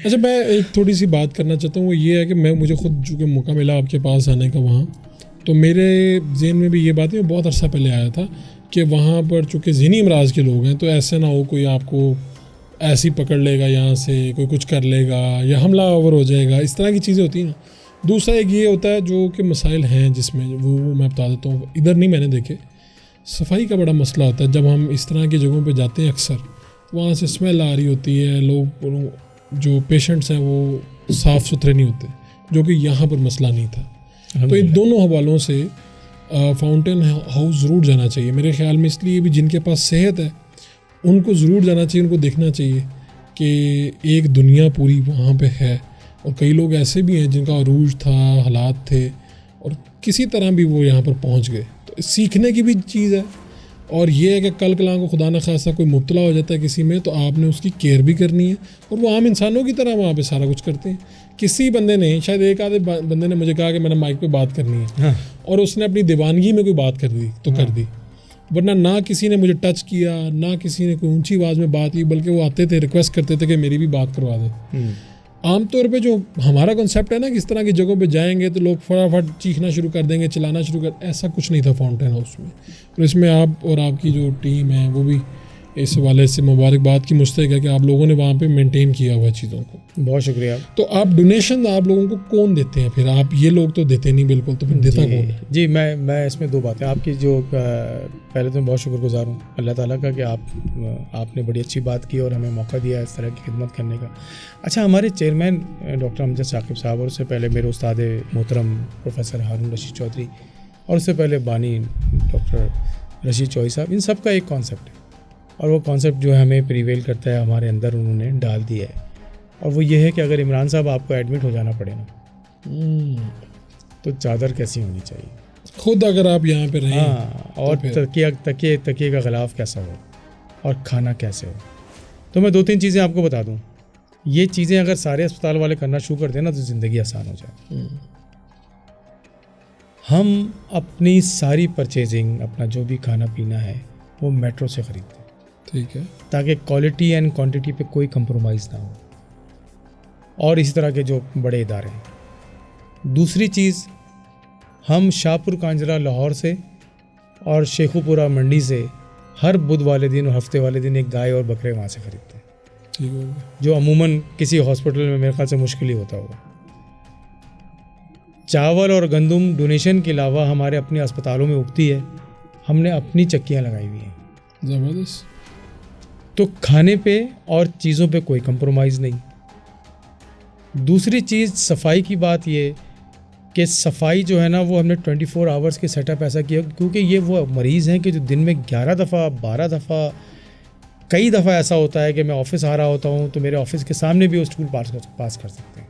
अच्छा, मैं एक थोड़ी सी बात करना चाहता हूँ, वो ये है कि मुझे खुद चूँकि मौका मिला आपके पास आने का वहाँ, तो मेरे जहन में भी ये बात है, बहुत अरसा पहले आया था कि वहाँ पर चूँकि ज़हनी अमराज के लोग हैं, तो ऐसे ना हो कोई आपको ऐसे ही पकड़ लेगा यहाँ से, कोई कुछ कर लेगा या हमलावर हो जाएगा, इस तरह की चीज़ें होती हैं ना। दूसरा एक ये होता है जो कि मसाइल हैं जिसमें वो मैं बता देता हूँ, इधर नहीं मैंने देखे, सफाई का बड़ा मसला होता है। जब हम इस तरह की जगहों पे जाते हैं अक्सर, वहाँ से स्मेल आ रही होती है, लोग जो पेशेंट्स हैं वो साफ़ सुथरे नहीं होते, जो कि यहाँ पर मसला नहीं था। तो इन दोनों हवालों से फाउंटेन हाउस ज़रूर जाना चाहिए मेरे ख्याल में, इसलिए भी जिनके पास सेहत है उनको ज़रूर जाना चाहिए, उनको देखना चाहिए कि एक दुनिया पूरी वहाँ पे है। और कई लोग ऐसे भी हैं जिनका अरूज था, हालात थे, और किसी तरह भी वो यहाँ पर पहुँच गए। तो सीखने की भी चीज़ है। और ये है कि कल कलां को खुदा न खासा कोई मुब्तला हो जाता है किसी में, तो आपने उसकी केयर भी करनी है, और वो आम इंसानों की तरह वहाँ पे सारा कुछ करते हैं। किसी बंदे ने, शायद एक आधे बंदे ने मुझे कहा कि मैंने माइक पे बात करनी है, हाँ। और उसने अपनी दीवानगी में कोई बात कर दी तो हाँ। कर दी, वरना ना किसी ने मुझे टच किया, ना किसी ने कोई ऊंची आवाज़ में बात की, बल्कि वो आते थे रिक्वेस्ट करते थे कि मेरी भी बात करवा दें। आमतौर पे जो हमारा कॉन्सेप्ट है ना कि इस तरह की जगहों पे जाएंगे तो लोग फटाफट चीखना शुरू कर देंगे, चिल्लाना शुरू कर, ऐसा कुछ नहीं था फाउंटेन हाउस में। और इसमें आप और आपकी जो टीम है वो भी इस हवाले से मुबारकबाद की मुस्तहिक है कि आप लोगों ने वहाँ पे मेंटेन किया हुआ चीज़ों को। बहुत शुक्रिया। तो आप डोनेशन आप लोगों को कौन देते हैं फिर? आप ये लोग तो देते नहीं बिल्कुल, तो फिर देता कौन है? जी, मैं इसमें दो बातें आपकी, जो पहले तो मैं बहुत शुक्रगुजार हूँ अल्लाह ताला का कि आपने बड़ी अच्छी बात की और हमें मौका दिया इस तरह की खिदमत करने का। अच्छा, हमारे चेयरमैन डॉक्टर अमजद साकिब साहब, और उससे पहले मेरे उस्ताद मोहतरम प्रोफेसर हारून रशीद चौधरी, और उससे पहले बानी डॉक्टर रशीद चौधरी साहब, इन सब का एक कॉन्सेप्ट है, और वो कॉन्सेप्ट जो है हमें प्रिवेल करता है, हमारे अंदर उन्होंने डाल दिया है। और वो ये है कि अगर इमरान साहब आपको एडमिट हो जाना पड़े ना, तो चादर कैसी होनी चाहिए, खुद अगर आप यहाँ पे रहें, हाँ, और तो तकिए का गिलाफ कैसा हो, और खाना कैसे हो। तो मैं 2-3 चीज़ें आपको बता दूँ। ये चीज़ें अगर सारे अस्पताल वाले करना शुरू कर दें ना, तो ज़िंदगी आसान हो जाए। हम अपनी सारी परचेजिंग, अपना जो भी खाना पीना है, वो मेट्रो से ख़रीदते हैं, ठीक है, ताकि क्वालिटी एंड क्वांटिटी पे कोई कंप्रोमाइज़ ना हो, और इसी तरह के जो बड़े इदारे हैं। दूसरी चीज़, हम शाहपुर कांजरा लाहौर से और शेखुपुरा मंडी से हर बुध वाले दिन और हफ्ते वाले दिन एक गाय और बकरे वहाँ से ख़रीदते हैं, ठीक होगा, जो अमूमन किसी हॉस्पिटल में मेरे ख्याल से मुश्किल ही होता होगा। चावल और गंदम डोनेशन के अलावा हमारे अपने अस्पतालों में उगती है, हमने अपनी चक्कियाँ लगाई हुई हैं, ज़बरदस्त। तो खाने पे और चीज़ों पे कोई कंप्रोमाइज़ नहीं। दूसरी चीज़, सफाई की बात ये कि सफाई जो है ना, वो हमने 24 आवर्स के सेटअप ऐसा किया, क्योंकि ये वो मरीज़ हैं कि जो दिन में 11 दफ़ा 12 दफ़ा, कई दफ़ा ऐसा होता है कि मैं ऑफिस आ रहा होता हूँ तो मेरे ऑफिस के सामने भी वो स्टूल पास कर सकते हैं।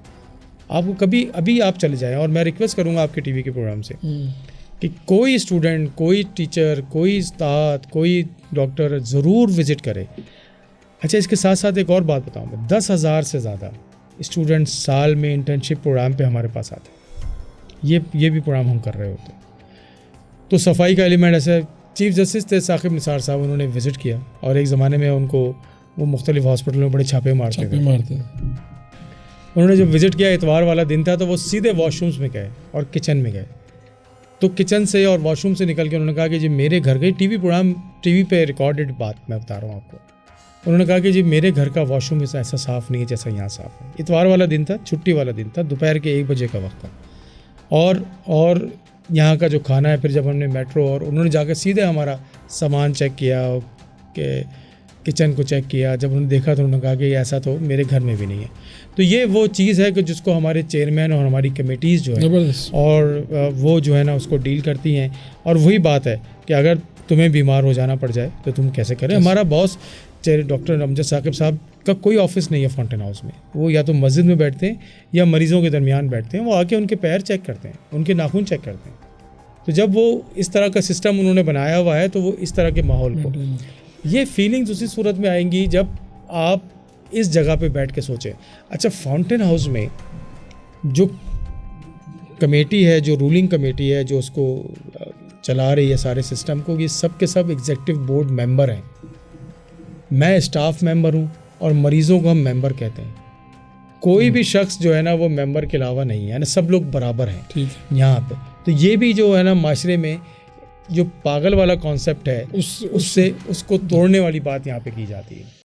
आपको कभी अभी आप चले जाएं, और मैं रिक्वेस्ट करूँगा आपके टीवी के प्रोग्राम से कि कोई स्टूडेंट, कोई टीचर, कोई उस्ताद, कोई डॉक्टर ज़रूर विज़िट करे। अच्छा, इसके साथ साथ एक और बात बताऊँ मैं, 10,000 से ज़्यादा स्टूडेंट साल में इंटर्नशिप प्रोग्राम पे हमारे पास आते हैं। ये भी प्रोग्राम हम कर रहे होते हैं। तो सफाई का एलिमेंट ऐसे, चीफ जस्टिस थे साकिब निसार साहब, उन्होंने विज़िट किया, और एक ज़माने में उनको वो मुख्तलिफ हॉस्पिटल में बड़े छापे मारते थे। उन्होंने जब विज़िट किया, इतवार वाला दिन था, तो वो सीधे वॉशरूम्स में गए और किचन में गए। तो किचन से और वॉशरूम से निकल के उन्होंने कहा कि जी मेरे घर के टीवी पे रिकॉर्डेड बात मैं बता रहा हूँ आपको, उन्होंने कहा कि जी मेरे घर का वॉशरूम ऐसा साफ़ नहीं है जैसा यहाँ साफ़ है। इतवार वाला दिन था, छुट्टी वाला दिन था, दोपहर के 1 बजे का वक्त था, और यहाँ का जो खाना है, फिर जब हमने मेट्रो, और उन्होंने जाकर सीधे हमारा सामान चेक किया, कि किचन को चेक किया, जब उन्होंने देखा तो उन्होंने कहा कि ऐसा तो मेरे घर में भी नहीं है। तो ये वो चीज़ है कि जिसको हमारे चेयरमैन और हमारी कमेटीज़ जो है, और वो जो है ना उसको डील करती हैं। और वही बात है कि अगर तुम्हें बीमार हो जाना पड़ जाए तो तुम कैसे करें। हमारा बॉस डॉक्टर अमजद साकिब साहब का कोई ऑफिस नहीं है फाउंटेन हाउस में, वो या तो मस्जिद में बैठते हैं या मरीज़ों के दरमियान बैठते हैं, वो आके उनके पैर चेक करते हैं, उनके नाखून चेक करते हैं। तो जब वो इस तरह का सिस्टम उन्होंने बनाया हुआ है, तो वो इस तरह के माहौल को, ये फीलिंग्स उसी सूरत में आएंगी जब आप इस जगह पे बैठ के सोचें। अच्छा, फाउंटेन हाउस में जो कमेटी है, जो रूलिंग कमेटी है, जो उसको चला रही है सारे सिस्टम को, ये सब के सब एग्जीक्यूटिव बोर्ड मेंबर हैं। मैं स्टाफ मेंबर हूँ, और मरीज़ों को हम मेंबर कहते हैं। कोई भी शख्स जो है ना वो मेंबर के अलावा नहीं है ना, सब लोग बराबर हैं ठीक है। यहाँ पे। तो ये भी जो है ना माशरे में जो पागल वाला कॉन्सेप्ट है उससे उसको तोड़ने वाली बात यहाँ पे की जाती है।